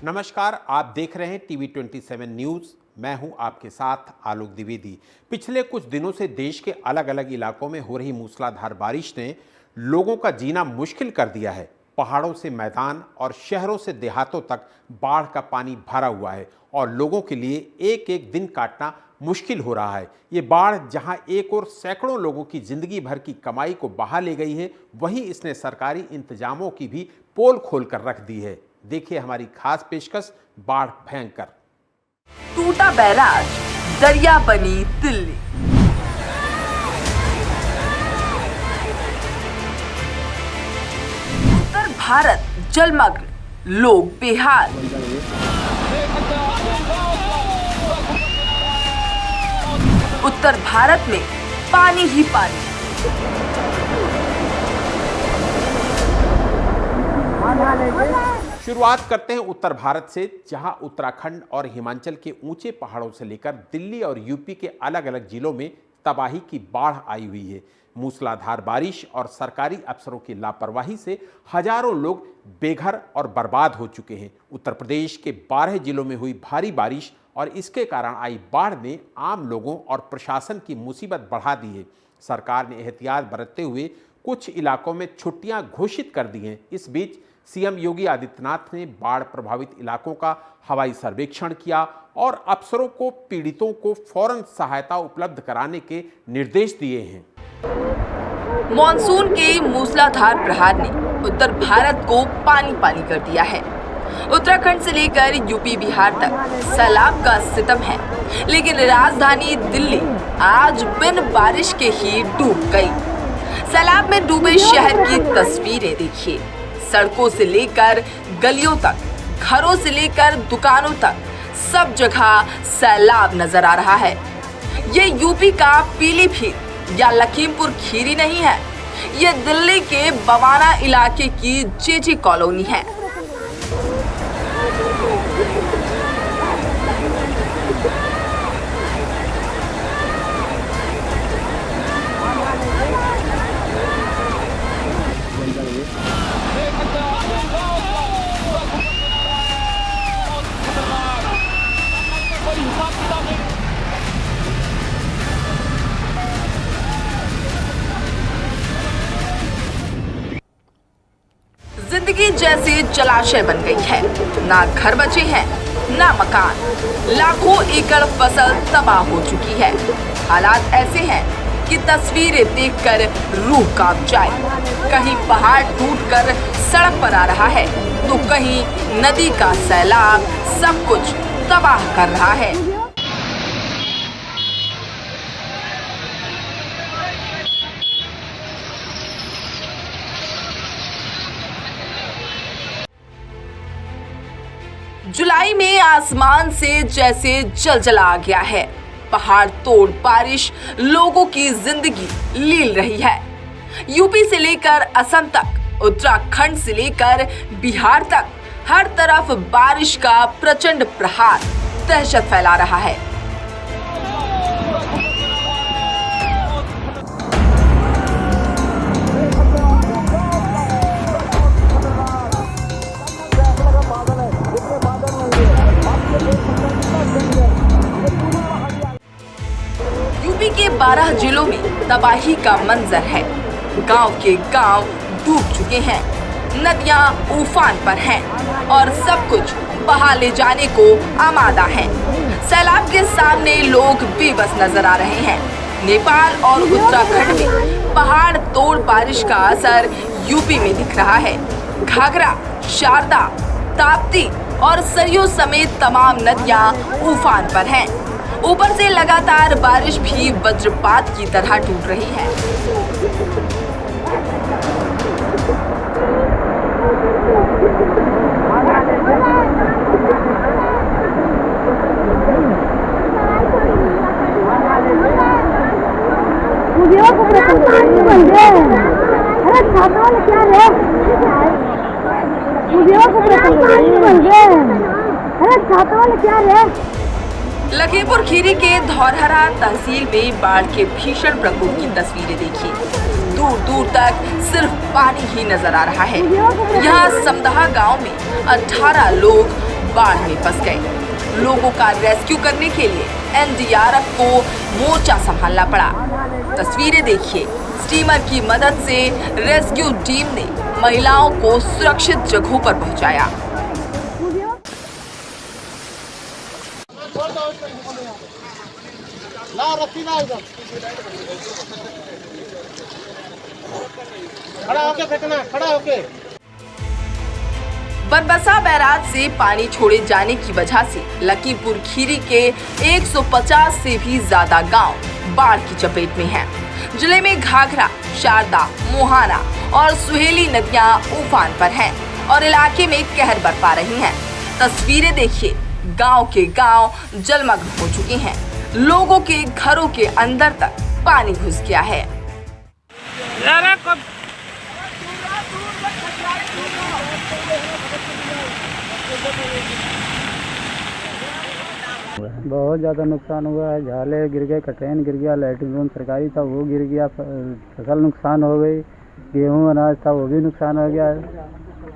नमस्कार, आप देख रहे हैं टीवी 27 न्यूज़। मैं हूं आपके साथ आलोक द्विवेदी। पिछले कुछ दिनों से देश के अलग अलग इलाकों में हो रही मूसलाधार बारिश ने लोगों का जीना मुश्किल कर दिया है। पहाड़ों से मैदान और शहरों से देहातों तक बाढ़ का पानी भरा हुआ है और लोगों के लिए एक एक दिन काटना मुश्किल हो रहा है। ये बाढ़ जहां एक और सैकड़ों लोगों की जिंदगी भर की कमाई को बहा ले गई है, वहीं इसने सरकारी इंतजामों की भी पोल खोल कर रख दी है। देखिए हमारी खास पेशकश, बाढ़ भयंकर। टूटा बैराज, दरिया बनी दिल्ली। उत्तर भारत जलमग्न, लोग बेहाल। उत्तर भारत में पानी ही पानी। शुरुआत करते हैं उत्तर भारत से, जहां उत्तराखंड और हिमाचल के ऊंचे पहाड़ों से लेकर दिल्ली और यूपी के अलग अलग जिलों में तबाही की बाढ़ आई हुई है। मूसलाधार बारिश और सरकारी अफसरों की लापरवाही से हजारों लोग बेघर और बर्बाद हो चुके हैं। उत्तर प्रदेश के 12 जिलों में हुई भारी बारिश और इसके कारण आई बाढ़ ने आम लोगों और प्रशासन की मुसीबत बढ़ा दी है। सरकार ने एहतियात बरतते हुए कुछ इलाकों में छुट्टियां घोषित कर दी हैं। इस बीच सीएम योगी आदित्यनाथ ने बाढ़ प्रभावित इलाकों का हवाई सर्वेक्षण किया और अफसरों को पीड़ितों को फौरन सहायता उपलब्ध कराने के निर्देश दिए हैं। मॉनसून के मूसलाधार प्रहार ने उत्तर भारत को पानी पानी कर दिया है। उत्तराखंड से लेकर यूपी बिहार तक सैलाब का सितम है, लेकिन राजधानी दिल्ली आज बिन बारिश के ही डूब गई। सैलाब में डूबे शहर की तस्वीरें देखिए। सड़कों से लेकर गलियों तक, घरों से लेकर दुकानों तक, सब जगह सैलाब नजर आ रहा है। ये यूपी का पीलीभीत या लखीमपुर खीरी नहीं है, ये दिल्ली के बवाना इलाके की जेजे कॉलोनी है। जिंदगी जैसे जलाशय बन गई है। ना घर बचे हैं, ना मकान। लाखों एकड़ फसल तबाह हो चुकी है। हालात ऐसे हैं कि तस्वीरें देखकर रूह कांप जाए। कहीं पहाड़ टूटकर सड़क पर आ रहा है, तो कहीं नदी का सैलाब सब कुछ तबाह कर रहा है। जुलाई में आसमान से जैसे जलजला आ गया है। पहाड़ तोड़ बारिश लोगों की जिंदगी लील रही है। यूपी से लेकर असम तक, उत्तराखंड से लेकर बिहार तक, हर तरफ बारिश का प्रचंड प्रहार दहशत फैला रहा है। यूपी के 12 जिलों में तबाही का मंजर है। गांव के गांव डूब चुके हैं, नदियां उफान पर हैं और सब कुछ बहा ले जाने को आमादा है। सैलाब के सामने लोग बेबस नजर आ रहे हैं। नेपाल और उत्तराखंड में पहाड़ तोड़ बारिश का असर यूपी में दिख रहा है। घाघरा, शारदा, ताप्ती और सरयू समेत तमाम नदियां उफान पर हैं। ऊपर से लगातार बारिश भी वज्रपात की तरह टूट रही है। लखीमपुर खीरी के धौरहरा तहसील में बाढ़ के भीषण प्रकोप की तस्वीरें देखिए। दूर दूर तक सिर्फ पानी ही नजर आ रहा है। यहाँ समदहा गांव में 18 लोग बाढ़ में फंस गए। लोगों का रेस्क्यू करने के लिए एनडीआरएफ को मोर्चा संभालना पड़ा। तस्वीरें देखिए, स्टीमर की मदद से रेस्क्यू टीम ने महिलाओं को सुरक्षित जगहों पर पहुंचाया। खड़ा होके फेंकना, खड़ा होके। बनबसा बैराज से पानी छोड़े जाने की वजह से लखीमपुर खीरी के 150 से भी ज्यादा गांव बाढ़ की चपेट में हैं। जिले में घाघरा, शारदा, मोहाना और सुहेली नदियां उफान पर हैं और इलाके में कहर बरपा रही हैं। तस्वीरें देखिए, गांव के गांव जलमग्न हो चुके हैं। लोगों के घरों के अंदर तक पानी घुस गया है। बहुत ज़्यादा नुकसान हुआ है। झाले गिर गए, कटैन गिर गया, लैट्रिन रूम सरकारी था वो गिर गया, फसल नुकसान हो गई, गेहूं अनाज था वो भी नुकसान हो गया है।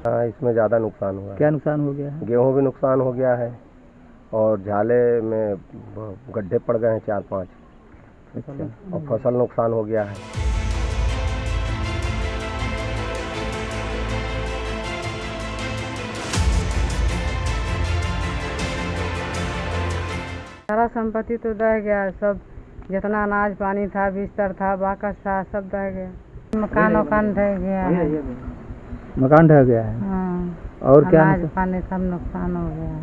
हाँ, इसमें ज़्यादा नुकसान हुआ है। क्या नुकसान हो गया है? गेहूं भी नुकसान हो गया है और झाले में गड्ढे पड़ गए हैं 4-5। अच्छा। और फसल नुकसान हो गया है। सारा संपत्ति तो दह गया, सब जितना अनाज पानी था, बिस्तर था, बाकस था, सब दह गया। मकान ढह गया है। मकान ढह गया है। हाँ, और क्या अनाज पानी सब नुकसान हो गया है।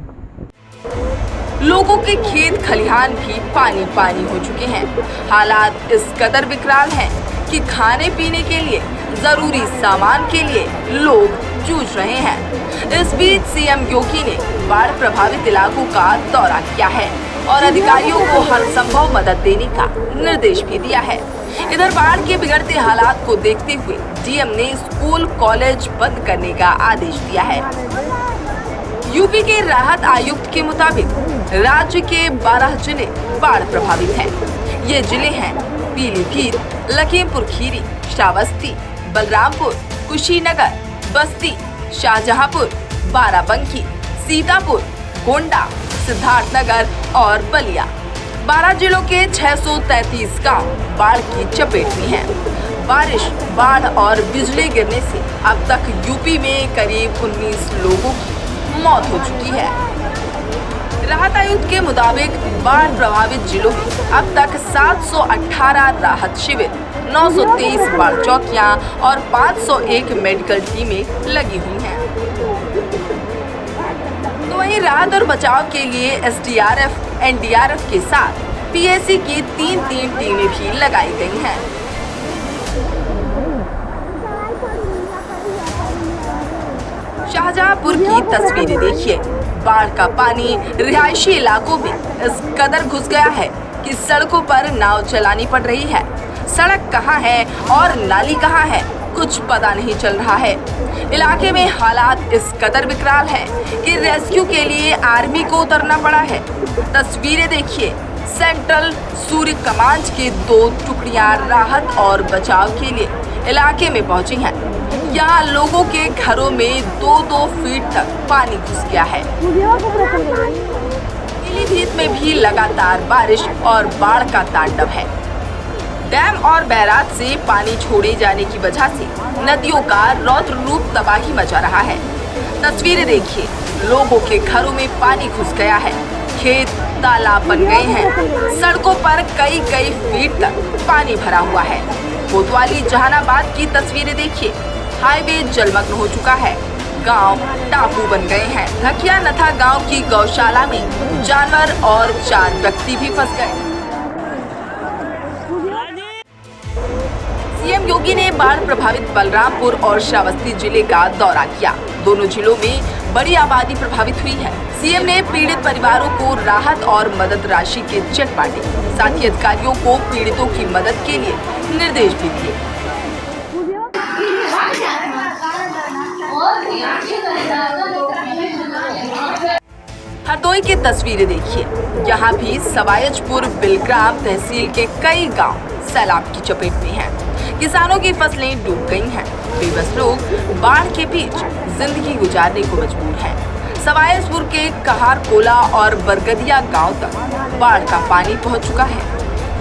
लोगों के खेत खलिहान भी पानी पानी हो चुके हैं। हालात इस कदर विकराल हैं कि खाने पीने के लिए, जरूरी सामान के लिए लोग जूझ रहे हैं। इस बीच सीएम योगी ने बाढ़ प्रभावित इलाकों का दौरा किया है और अधिकारियों को हर संभव मदद देने का निर्देश भी दिया है। इधर बाढ़ के बिगड़ते हालात को देखते हुए डीएम ने स्कूल कॉलेज बंद करने का आदेश दिया है। यूपी के राहत आयुक्त के मुताबिक राज्य के 12 जिले बाढ़ प्रभावित हैं। ये जिले हैं पीलीभीत, लखीमपुर खीरी, श्रावस्ती, बलरामपुर, कुशीनगर, बस्ती, शाहजहांपुर, बाराबंकी, सीतापुर, गोंडा, सिद्धार्थनगर और बलिया। 12 जिलों के 633 गांव बाढ़ की चपेट में हैं। बारिश, बाढ़ और बिजली गिरने से अब तक यूपी में करीब 19 लोगों की मौत हो चुकी है। राहत आयुक्त के मुताबिक बाढ़ प्रभावित जिलों में अब तक 718 राहत शिविर, 923 बाढ़ चौकियां और 501 मेडिकल टीमें लगी हुई हैं। तो वहीं राहत और बचाव के लिए एसडीआरएफ, एनडीआरएफ के साथ पीएसी की 3 टीमें भी लगाई गई हैं। शाहजहांपुर की तस्वीरें देखिए, बाढ़ का पानी रिहायशी इलाकों में इस कदर घुस गया है कि सड़कों पर नाव चलानी पड़ रही है। सड़क कहां है और नाली कहां है, कुछ पता नहीं चल रहा है। इलाके में हालात इस कदर विकराल है कि रेस्क्यू के लिए आर्मी को उतरना पड़ा है। तस्वीरें देखिए, सेंट्रल सूर्य कमांड के 2 टुकड़ियां राहत और बचाव के लिए इलाके में पहुंची हैं। यहाँ लोगों के घरों में 2-2 फीट तक पानी घुस गया है। पीलीभीत में भी लगातार बारिश और बाढ़ का तांडव है। डैम और बैराज से पानी छोड़े जाने की वजह से नदियों का रौद्र रूप तबाही मचा रहा है। तस्वीरें देखिए, लोगों के घरों में पानी घुस गया है, खेत तालाब बन गए हैं, सड़कों पर कई फीट तक पानी भरा हुआ है। कोतवाली जहानाबाद की तस्वीरें देखिए, हाईवे जलमग्न हो चुका है, गांव टापू बन गए हैं। धकिया नथा गांव की गौशाला में जानवर और 4 व्यक्ति भी फंस गए। सीएम योगी ने बाढ़ प्रभावित बलरामपुर और श्रावस्ती जिले का दौरा किया। दोनों जिलों में बड़ी आबादी प्रभावित हुई है। सीएम ने पीड़ित परिवारों को राहत और मदद राशि के चेक बांटे। साथ ही अधिकारियों को पीड़ितों की मदद के लिए निर्देश भी दिए। हरदोई की तस्वीरें देखिए, यहाँ भी सवायजपुर बिलग्राम तहसील के कई गांव सैलाब की चपेट में हैं। किसानों की फसलें डूब गई हैं। बेबस लोग बाढ़ के बीच जिंदगी गुजारने को मजबूर हैं। सवाईसपुर के कहारकोला और बरगदिया गांव तक बाढ़ का पानी पहुंच चुका है।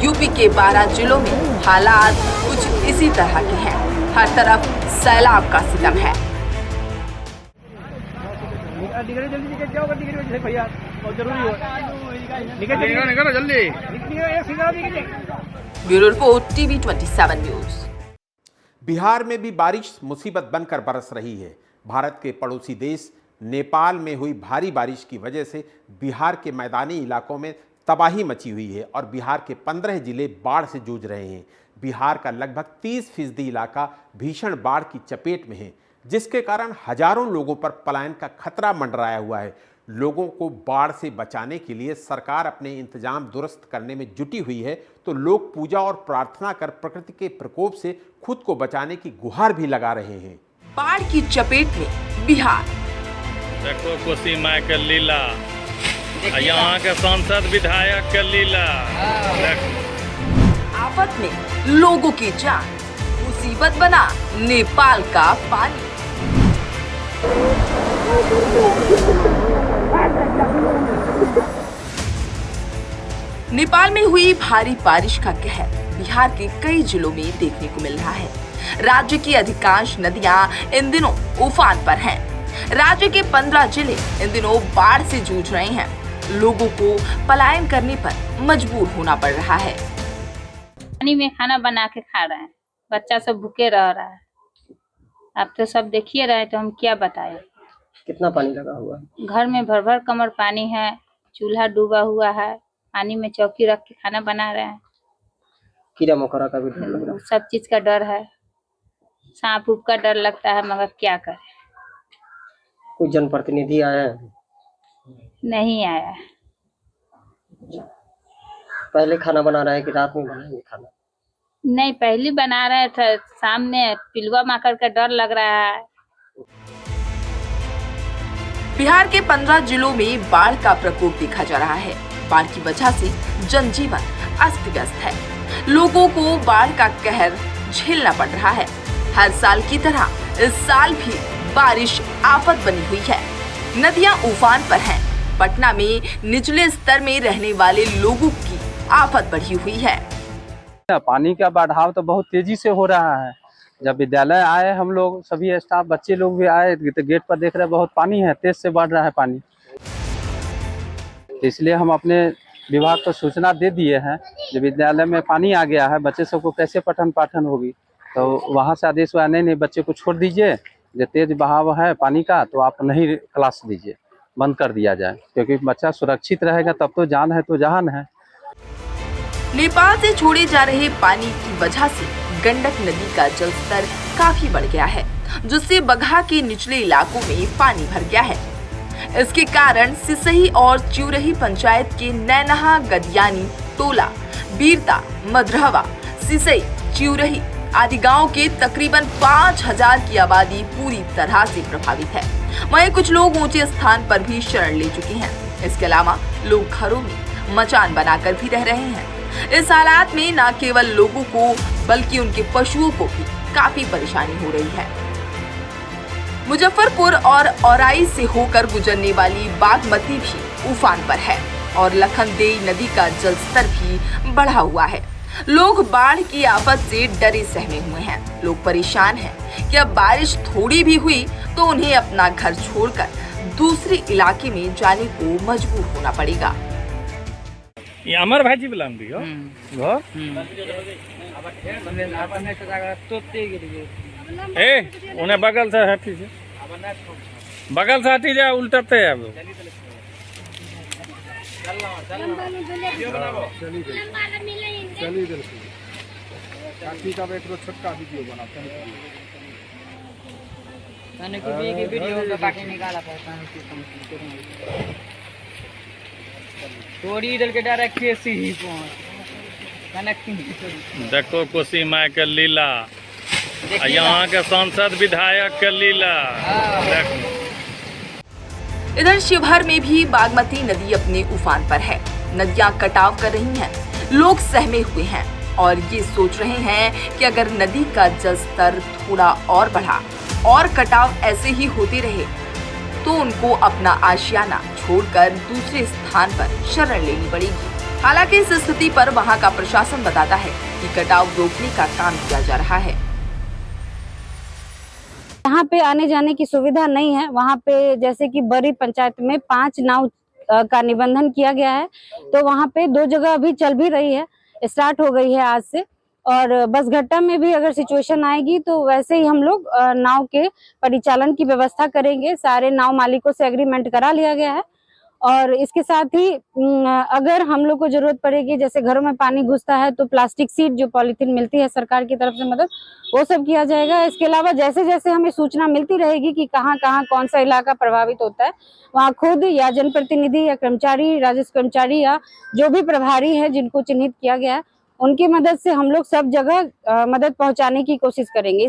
यूपी के 12 जिलों में हालात कुछ इसी तरह के हैं। हर तरफ सैलाब का सितम है। Bureau report TV 27 news. Bihar में भी बारिश मुसीबत बनकर बरस रही है। भारत के पड़ोसी देश नेपाल में हुई भारी बारिश की वजह से बिहार के मैदानी इलाकों में तबाही मची हुई है और बिहार के 15 जिले बाढ़ से जूझ रहे हैं। बिहार का लगभग 30% इलाका भीषण बाढ़ की चपेट में है, जिसके कारण हजारों लोगों पर पलायन का खतरा मंडराया हुआ है। लोगों को बाढ़ से बचाने के लिए सरकार अपने इंतजाम दुरुस्त करने में जुटी हुई है, तो लोग पूजा और प्रार्थना कर प्रकृति के प्रकोप से खुद को बचाने की गुहार भी लगा रहे हैं। बाढ़ की चपेट में बिहार। देखो कोसी माई के लीला, यहाँ के सांसद विधायक के लीला। आफत में लोगों की जान, मुसीबत बना नेपाल का पानी। नेपाल में हुई भारी बारिश का कहर बिहार के कई जिलों में देखने को मिल रहा है। राज्य की अधिकांश नदियां इन दिनों उफान पर हैं। राज्य के 15 जिले इन दिनों बाढ़ से जूझ रहे हैं। लोगों को पलायन करने पर मजबूर होना पड़ रहा है। पानी में खाना बना के खा रहे हैं, बच्चा सब भूखे रह रहा है। आप तो सब देखिए रहे, तो हम क्या बताएं। कितना पानी लगा हुआ है? घर में भर भर कमर पानी है, चूल्हा डूबा हुआ है, पानी में चौकी रख के खाना बना रहे हैं। कीड़ा मकोड़ा का भी डर लग रहा है। सब चीज का डर है, सांप उप का डर लगता है, मगर क्या करें। कोई जनप्रतिनिधि आया है? नहीं आया। पहले खाना बना रहा है कि रात में बनाएंगे खाना? नहीं, पहले बना रहे थे, सामने पिलुआ माकड़ का डर लग रहा है। बिहार के 15 जिलों में बाढ़ का प्रकोप देखा जा रहा है। बाढ़ की वजह से जनजीवन अस्त व्यस्त है। लोगों को बाढ़ का कहर झेलना पड़ रहा है। हर साल की तरह इस साल भी बारिश आफत बनी हुई है। नदियां उफान पर हैं। पटना में निचले स्तर में रहने वाले लोगों की आफत बढ़ी हुई है। पानी का बढ़ाव तो बहुत तेजी से हो रहा है। जब विद्यालय आए हम लोग, सभी स्टाफ बच्चे लोग भी आए, तो गेट पर देख रहे बहुत पानी है, तेज से बढ़ रहा है पानी। इसलिए हम अपने विभाग को सूचना दे दिए हैं, जब विद्यालय में पानी आ गया है, बच्चे सबको कैसे पठन पाठन होगी। तो वहाँ से आदेश हुआ, नहीं बच्चे को छोड़ दीजिए, जो तेज बहाव है पानी का तो आप नहीं क्लास दीजिए, बंद कर दिया जाए, क्योंकि बच्चा सुरक्षित रहेगा तब तो जान है तो जहान है। नेपाल से छोड़े जा रहे पानी की वजह से गंडक नदी का जलस्तर काफी बढ़ गया है, जिससे बगहा के निचले इलाकों में पानी भर गया है। इसके कारण सिसई और चिउरही पंचायत के नैनहा, गदियानी, टोला, बीरता, मधरहवा, सिसई, चिउरही आदि गांव के तकरीबन 5000 की आबादी पूरी तरह से प्रभावित है। वहीं कुछ लोग ऊंचे स्थान पर भी शरण ले चुके हैं। इसके अलावा लोग घरों में मचान बनाकर भी रह रहे हैं। इस हालात में न केवल लोगों को बल्कि उनके पशुओं को भी काफी परेशानी हो रही है। मुजफ्फरपुर और औराई से होकर गुजरने वाली बागमती भी उफान पर है और लखनदेई नदी का जलस्तर भी बढ़ा हुआ है। लोग बाढ़ की आफत से डरे सहमे हुए हैं। लोग परेशान हैं कि अब बारिश थोड़ी भी हुई तो उन्हें अपना घर छोड़कर दूसरे इलाके में जाने को मजबूर होना पड़ेगा। ये अमर भाजी बुलाम दियो घर ए उन्हें बगल से हटी जा, उल्टाते है अब। छोटका वीडियो बनाते हैं। देखो कोसी माई के लीला, यहाँ के सांसद विधायक के लीला। इधर शिवहर में भी बागमती नदी अपने उफान पर है। नदियां कटाव कर रही हैं। लोग सहमे हुए हैं और ये सोच रहे हैं कि अगर नदी का जलस्तर थोड़ा और बढ़ा और कटाव ऐसे ही होते रहे तो उनको अपना आशियाना छोड़कर दूसरे स्थान पर शरण लेनी पड़ेगी। हालांकि इस स्थिति पर वहां का प्रशासन बताता है कि कटाव रोकने का काम किया जा रहा है। यहाँ पे आने जाने की सुविधा नहीं है। वहाँ पे जैसे कि बड़ी पंचायत में 5 नाव का निबंधन किया गया है, तो वहाँ पे 2 जगह अभी चल भी रही है, स्टार्ट हो गई है आज से। और बसघट्टा में भी अगर सिचुएशन आएगी तो वैसे ही हम लोग नाव के परिचालन की व्यवस्था करेंगे। सारे नाव मालिकों से एग्रीमेंट करा लिया गया है। और इसके साथ ही अगर हम लोग को जरूरत पड़ेगी, जैसे घरों में पानी घुसता है तो प्लास्टिक सीट जो पॉलीथीन मिलती है सरकार की तरफ से मदद, वो सब किया जाएगा। इसके अलावा जैसे जैसे हमें सूचना मिलती रहेगी कि कहाँ कहाँ कौन सा इलाका प्रभावित होता है, वहाँ खुद या जनप्रतिनिधि या कर्मचारी, राजस्व कर्मचारी या जो भी प्रभारी है जिनको चिन्हित किया गया है, उनकी मदद से हम लोग सब जगह मदद पहुँचाने की कोशिश करेंगे।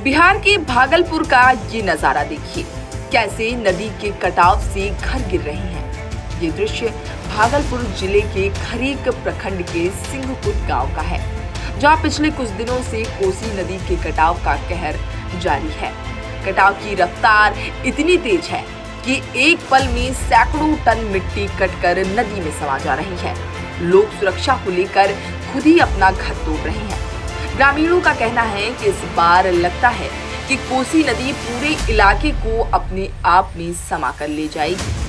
बिहार के भागलपुर का ये नजारा देखिए, कैसे नदी के कटाव से घर गिर रहे हैं। ये दृश्य भागलपुर जिले के खरीक प्रखंड के सिंहकुट गांव का है, जहां पिछले कुछ दिनों से कोसी नदी के कटाव का कहर जारी है। कटाव की रफ्तार इतनी तेज है कि एक पल में सैकड़ों टन मिट्टी कटकर नदी में समा जा रही है। लोग सुरक्षा को लेकर खुद ही अपना घर तोड़ रहे हैं। ग्रामीणों का कहना है कि इस बार लगता है कि कोसी नदी पूरे इलाके को अपने आप में समा कर ले जाएगी।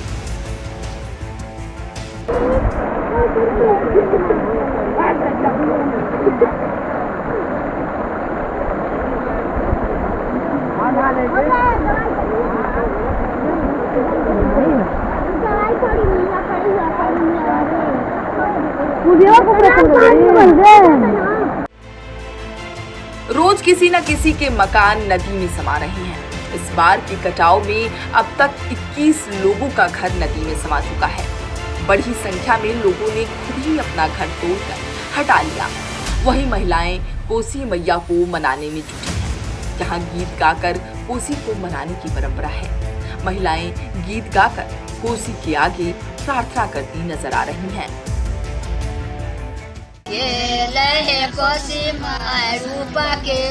रोज किसी न किसी के मकान नदी में समा रहे हैं। इस बार के कटाव में अब तक 21 लोगों का घर नदी में समा चुका है। बड़ी संख्या में लोगों ने खुद ही अपना घर तोड़कर हटा लिया। वहीं महिलाएं कोसी मैया को मनाने में जुटी हैं। यहाँ गीत गाकर कोसी को मनाने की परंपरा है। महिलाएं गीत गाकर कोसी के आगे प्रार्थना करती नजर आ रही हैं। ये लहे कोसी माय रूपा के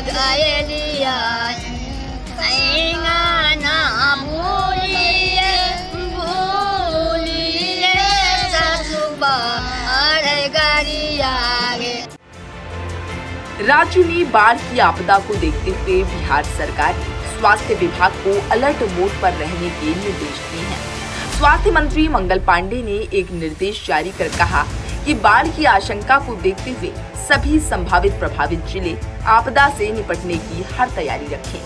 गाये लिया ना भूलिए भूलिए ससुबा अरे गारिया गे। राज्य में बाढ़ की आपदा को देखते हुए बिहार सरकार ने स्वास्थ्य विभाग को अलर्ट मोड पर रहने के निर्देश दिए हैं। स्वास्थ्य मंत्री मंगल पांडे ने एक निर्देश जारी कर कहा कि बाढ़ की आशंका को देखते हुए सभी संभावित प्रभावित जिले आपदा से निपटने की हर तैयारी रखें।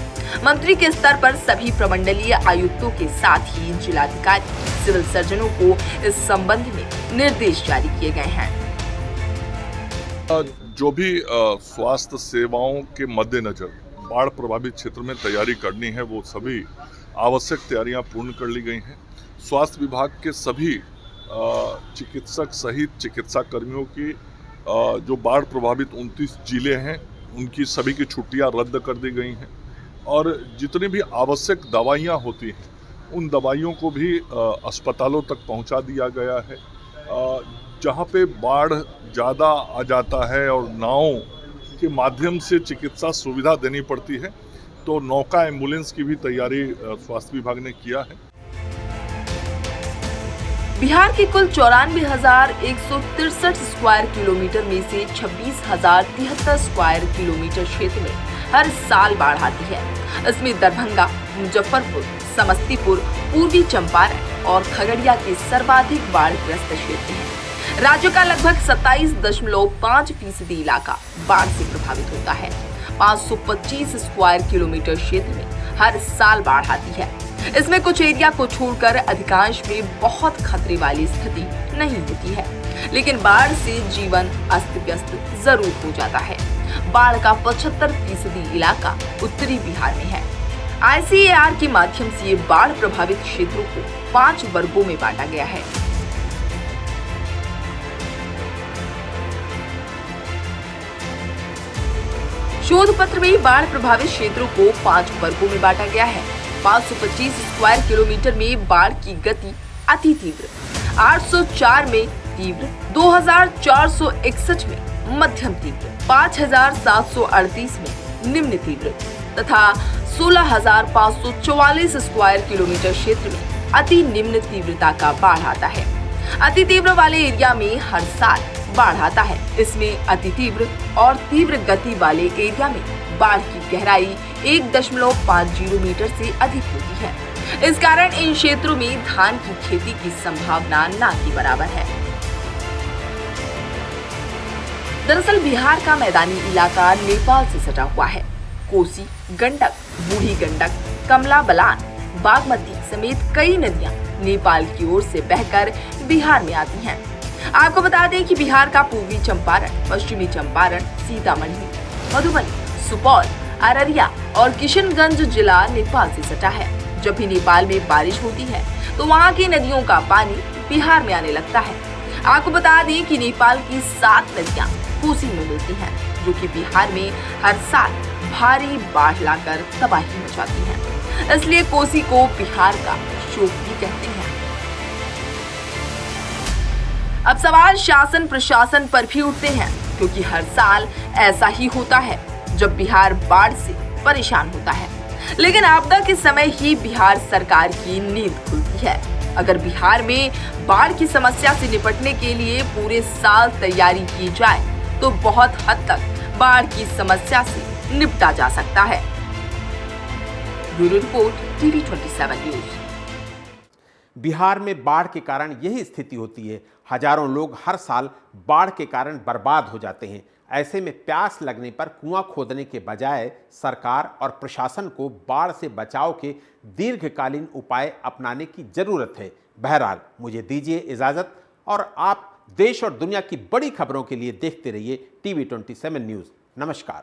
मंत्री के स्तर पर सभी प्रमंडलीय आयुक्तों के साथ ही जिलाधिकारी, सिविल सर्जनों को इस संबंध में निर्देश जारी किए गए हैं। जो भी स्वास्थ्य सेवाओं के मद्देनजर बाढ़ प्रभावित क्षेत्र में तैयारी करनी है, वो सभी आवश्यक तैयारियां पूर्ण कर ली गई हैं। स्वास्थ्य विभाग के सभी चिकित्सक सहित चिकित्सा कर्मियों की जो बाढ़ प्रभावित 29 जिले हैं, उनकी सभी की छुट्टियां रद्द कर दी गई हैं। और जितनी भी आवश्यक दवाइयां होती हैं, उन दवाइयों को भी अस्पतालों तक पहुंचा दिया गया है। जहां पे बाढ़ ज़्यादा आ जाता है और नावों के माध्यम से चिकित्सा सुविधा देनी पड़ती है, तो नौका एम्बुलेंस की भी तैयारी स्वास्थ्य विभाग ने किया है। बिहार के कुल 94,163 स्क्वायर किलोमीटर में से 26,073 स्क्वायर किलोमीटर क्षेत्र में हर साल बाढ़ आती है। इसमें दरभंगा, मुजफ्फरपुर, समस्तीपुर, पूर्वी चंपारण और खगड़िया के सर्वाधिक बाढ़ग्रस्त क्षेत्र हैं। राज्य का लगभग 27.5% इलाका बाढ़ से प्रभावित होता है। 525 स्क्वायर किलोमीटर क्षेत्र में हर साल बाढ़ आती है। इसमें कुछ एरिया को छोड़कर अधिकांश में बहुत खतरे वाली स्थिति नहीं होती है, लेकिन बाढ़ से जीवन अस्त व्यस्त जरूर हो जाता है। बाढ़ का 75% इलाका उत्तरी बिहार में है। ICAR के माध्यम से ये बाढ़ प्रभावित क्षेत्रों को 5 वर्गों में बांटा गया है। शोध पत्र में बाढ़ प्रभावित क्षेत्रों को 5 वर्गों में बांटा गया है। 525 स्क्वायर किलोमीटर में बाढ़ की गति अति तीव्र, 804 में तीव्र, 2461 में मध्यम तीव्र, 5738 में निम्न तीव्र, तथा 16,544 स्क्वायर किलोमीटर क्षेत्र में अति निम्न तीव्रता का बाढ़ आता है। अति तीव्र वाले एरिया में हर साल बाढ़ आता है। इसमें अति तीव्र और तीव्र गति वाले एरिया में बाढ़ की गहराई 1.50 मीटर से अधिक होती है। इस कारण इन क्षेत्रों में धान की खेती की संभावना ना के बराबर है। दरअसल बिहार का मैदानी इलाका नेपाल से सटा हुआ है। कोसी, गंडक, बूढ़ी गंडक, कमला बलान, बागमती समेत कई नदियां नेपाल की ओर से बहकर बिहार में आती हैं। आपको बता दें कि बिहार का पूर्वी चंपारण, पश्चिमी चंपारण, सीतामढ़ी, मधुबनी, सुपौल, अररिया और किशनगंज जिला नेपाल से सटा है। जब भी नेपाल में बारिश होती है तो वहां की नदियों का पानी बिहार में आने लगता है। आपको बता दें कि नेपाल की 7 नदियां कोसी में मिलती हैं, जो कि बिहार में हर साल भारी बाढ़ लाकर तबाही मचाती हैं। इसलिए कोसी को बिहार का शोक भी कहते हैं। अब सवाल शासन प्रशासन पर भी उठते हैं, क्योंकि हर साल ऐसा ही होता है जब बिहार बाढ़ से परेशान होता है, लेकिन आपदा के समय ही बिहार सरकार की नींद खुलती है। अगर बिहार में बाढ़ की समस्या से निपटने के लिए पूरे साल तैयारी की जाए तो बहुत हद तक बाढ़ की समस्या से निपटा जा सकता है। Bureau report, TV27 news. Bihar में बाढ़ के कारण यही स्थिति होती है। हजारों लोग हर साल बाढ़ के कारण बर्बाद हो जाते हैं। ऐसे में प्यास लगने पर कुआं खोदने के बजाय सरकार और प्रशासन को बाढ़ से बचाव के दीर्घकालीन उपाय अपनाने की जरूरत है। बहरहाल मुझे दीजिए इजाजत और आप देश और दुनिया की बड़ी खबरों के लिए देखते रहिए TV27 न्यूज। नमस्कार।